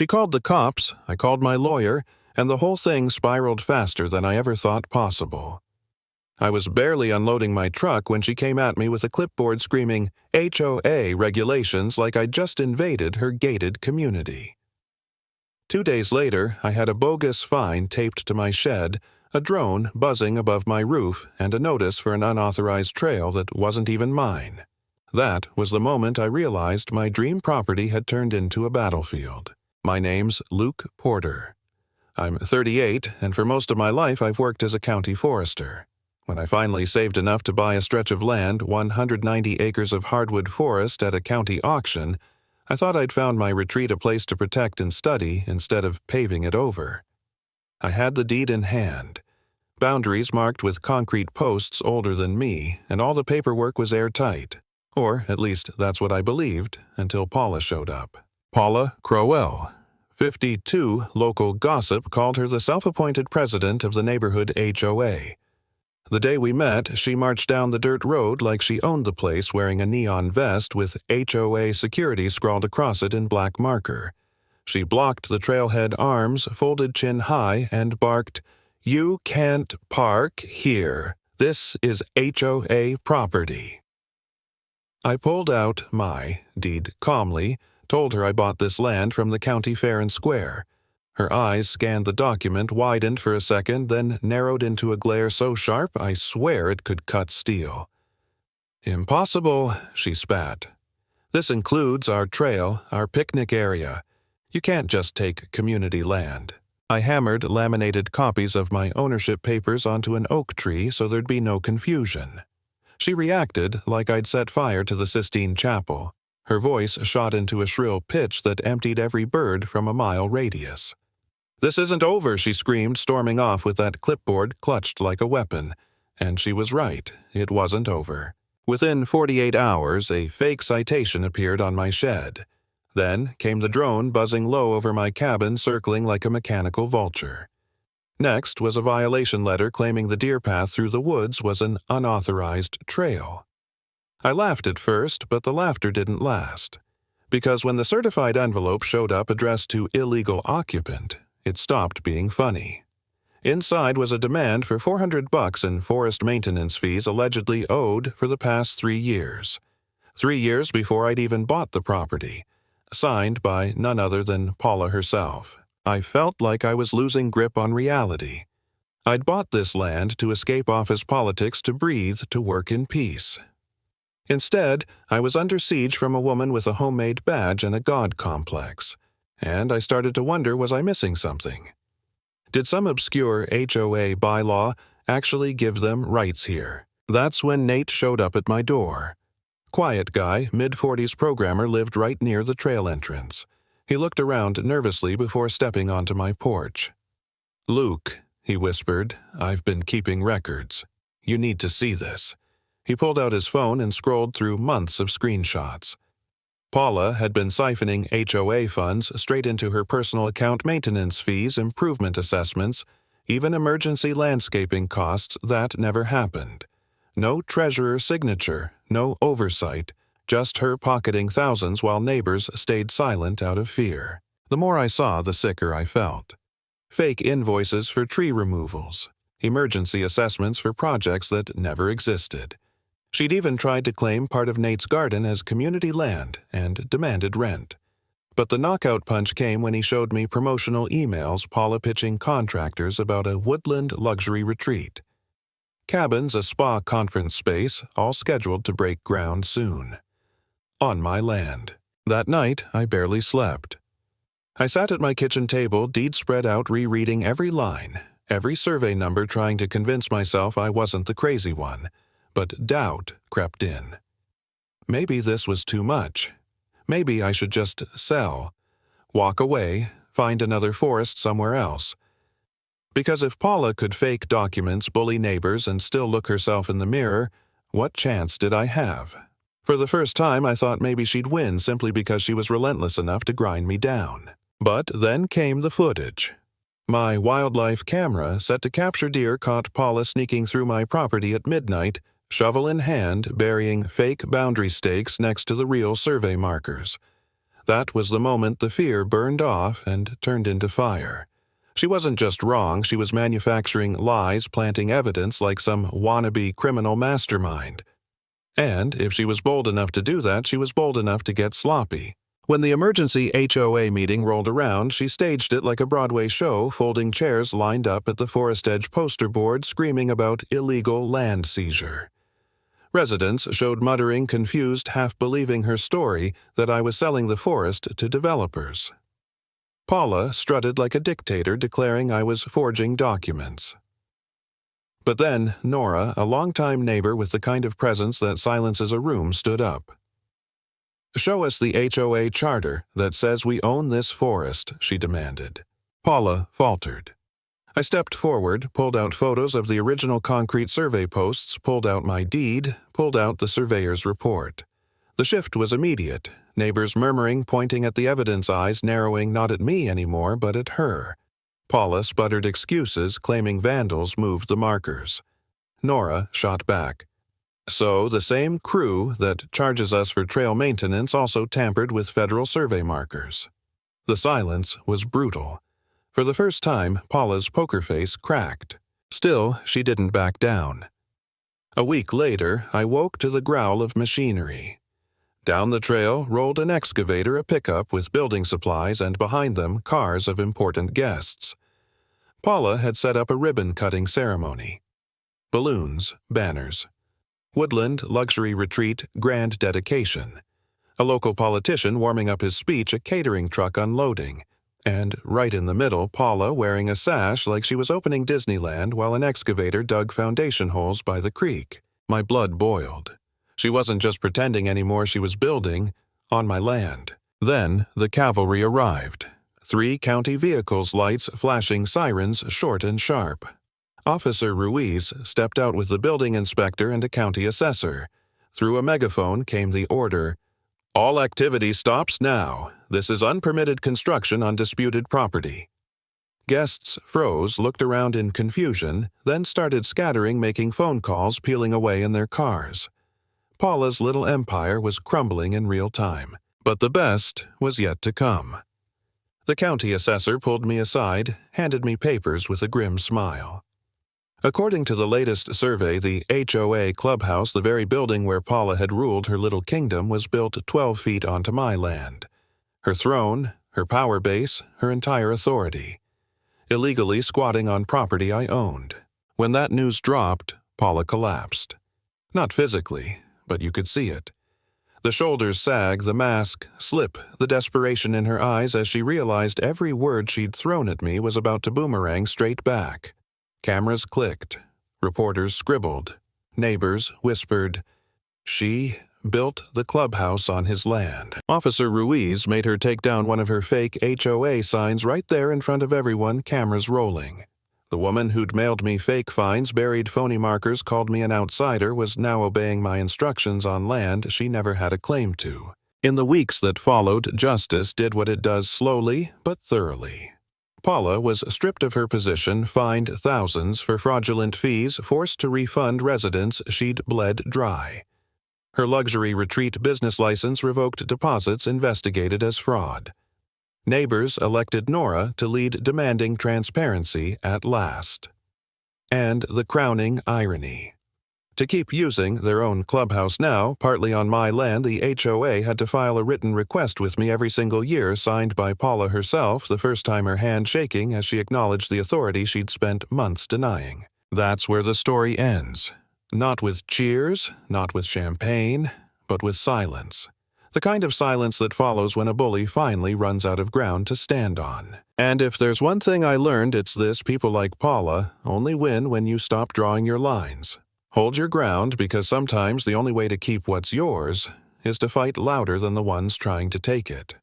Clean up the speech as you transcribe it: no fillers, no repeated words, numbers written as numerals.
She called the cops, I called my lawyer, and the whole thing spiraled faster than I ever thought possible. I was barely unloading my truck when she came at me with a clipboard screaming HOA regulations like I'd just invaded her gated community. 2 days later, I had a bogus fine taped to my shed, a drone buzzing above my roof, and a notice for an unauthorized trail that wasn't even mine. That was the moment I realized my dream property had turned into a battlefield. My name's Luke Porter. I'm 38, and for most of my life I've worked as a county forester. When I finally saved enough to buy a stretch of land, 190 acres of hardwood forest at a county auction, I thought I'd found my retreat a place to protect and study instead of paving it over. I had the deed in hand, boundaries marked with concrete posts older than me, and all the paperwork was airtight. Or, at least, that's what I believed, until Paula showed up. Paula Crowell. 52 local gossip called her the self-appointed president of the neighborhood HOA. The day we met, she marched down the dirt road like she owned the place wearing a neon vest with HOA security scrawled across it in black marker. She blocked the trailhead arms, folded chin high, and barked, "You can't park here. This is HOA property." I pulled out my deed calmly, told her I bought this land from the county fair and square. Her eyes scanned the document, widened for a second, then narrowed into a glare so sharp I swear it could cut steel. "Impossible," she spat. "This includes our trail, our picnic area. You can't just take community land." I hammered laminated copies of my ownership papers onto an oak tree so there'd be no confusion. She reacted like I'd set fire to the Sistine Chapel. Her voice shot into a shrill pitch that emptied every bird from a mile radius. "This isn't over," she screamed, storming off with that clipboard clutched like a weapon. And she was right, it wasn't over. Within 48 hours, a fake citation appeared on my shed. Then came the drone buzzing low over my cabin, circling like a mechanical vulture. Next was a violation letter claiming the deer path through the woods was an unauthorized trail. I laughed at first, but the laughter didn't last. Because when the certified envelope showed up addressed to illegal occupant, it stopped being funny. Inside was a demand for $400 in forest maintenance fees allegedly owed for the past 3 years. 3 years before I'd even bought the property. Signed by none other than Paula herself. I felt like I was losing grip on reality. I'd bought this land to escape office politics, to breathe, to work in peace. Instead, I was under siege from a woman with a homemade badge and a god complex. And I started to wonder, was I missing something? Did some obscure HOA bylaw actually give them rights here? That's when Nate showed up at my door. Quiet guy, mid-40s programmer, lived right near the trail entrance. He looked around nervously before stepping onto my porch. "Luke," he whispered, "I've been keeping records. You need to see this." He pulled out his phone and scrolled through months of screenshots. Paula had been siphoning HOA funds straight into her personal account, maintenance fees, improvement assessments, even emergency landscaping costs. That never happened. No treasurer signature, no oversight, just her pocketing thousands while neighbors stayed silent out of fear. The more I saw, the sicker I felt. Fake invoices for tree removals, emergency assessments for projects that never existed. She'd even tried to claim part of Nate's garden as community land and demanded rent. But the knockout punch came when he showed me promotional emails Paula pitching contractors about a woodland luxury retreat. Cabins, a spa conference space, all scheduled to break ground soon. On my land. That night, I barely slept. I sat at my kitchen table, deed spread out, rereading every line, every survey number, trying to convince myself I wasn't the crazy one. But doubt crept in. Maybe this was too much. Maybe I should just sell, walk away, find another forest somewhere else. Because if Paula could fake documents, bully neighbors, and still look herself in the mirror, what chance did I have? For the first time, I thought maybe she'd win simply because she was relentless enough to grind me down. But then came the footage. My wildlife camera, set to capture deer, caught Paula sneaking through my property at midnight, shovel in hand, burying fake boundary stakes next to the real survey markers. That was the moment the fear burned off and turned into fire. She wasn't just wrong, she was manufacturing lies, planting evidence like some wannabe criminal mastermind. And if she was bold enough to do that, she was bold enough to get sloppy. When the emergency HOA meeting rolled around, she staged it like a Broadway show, folding chairs lined up at the Forest Edge poster board screaming about illegal land seizure. Residents showed muttering, confused, half-believing her story that I was selling the forest to developers. Paula strutted like a dictator, declaring I was forging documents. But then Nora, a longtime neighbor with the kind of presence that silences a room, stood up. "Show us the HOA charter that says we own this forest," she demanded. Paula faltered. I stepped forward, pulled out photos of the original concrete survey posts, pulled out my deed, pulled out the surveyor's report. The shift was immediate, neighbors murmuring, pointing at the evidence, eyes narrowing not at me anymore, but at her. Paula sputtered excuses, claiming vandals moved the markers. Nora shot back. "So the same crew that charges us for trail maintenance also tampered with federal survey markers." The silence was brutal. For the first time, Paula's poker face cracked. Still, she didn't back down. A week later, I woke to the growl of machinery. Down the trail rolled an excavator, a pickup with building supplies, and behind them, cars of important guests. Paula had set up a ribbon-cutting ceremony. Balloons, banners. Woodland, luxury retreat, grand dedication. A local politician warming up his speech, a catering truck unloading. And right in the middle, Paula wearing a sash like she was opening Disneyland while an excavator dug foundation holes by the creek. My blood boiled. She wasn't just pretending anymore, she was building on my land. Then the cavalry arrived. 3 county vehicles, lights flashing, sirens short and sharp. Officer Ruiz stepped out with the building inspector and a county assessor. Through a megaphone came the order, "All activity stops now. This is unpermitted construction on disputed property." Guests froze, looked around in confusion, then started scattering, making phone calls, peeling away in their cars. Paula's little empire was crumbling in real time. But the best was yet to come. The county assessor pulled me aside, handed me papers with a grim smile. According to the latest survey, the HOA clubhouse, the very building where Paula had ruled her little kingdom, was built 12 feet onto my land. Her throne, her power base, her entire authority. Illegally squatting on property I owned. When that news dropped, Paula collapsed. Not physically, but you could see it. The shoulders sag, the mask slip, the desperation in her eyes as she realized every word she'd thrown at me was about to boomerang straight back. Cameras clicked. Reporters scribbled. Neighbors whispered, "She built the clubhouse on his land." Officer Ruiz made her take down one of her fake HOA signs right there in front of everyone, cameras rolling. The woman who'd mailed me fake fines, buried phony markers, called me an outsider, was now obeying my instructions on land she never had a claim to. In the weeks that followed, justice did what it does slowly but thoroughly. Paula was stripped of her position, fined thousands for fraudulent fees, forced to refund residents she'd bled dry. Her luxury retreat business license revoked, deposits investigated as fraud. Neighbors elected Nora to lead, demanding transparency at last. And the crowning irony. To keep using their own clubhouse now, partly on my land, the HOA had to file a written request with me every single year, signed by Paula herself, the first time her hand shaking as she acknowledged the authority she'd spent months denying. That's where the story ends. Not with cheers, not with champagne, but with silence. The kind of silence that follows when a bully finally runs out of ground to stand on. And if there's one thing I learned, it's this: people like Paula only win when you stop drawing your lines. Hold your ground, because sometimes the only way to keep what's yours is to fight louder than the ones trying to take it.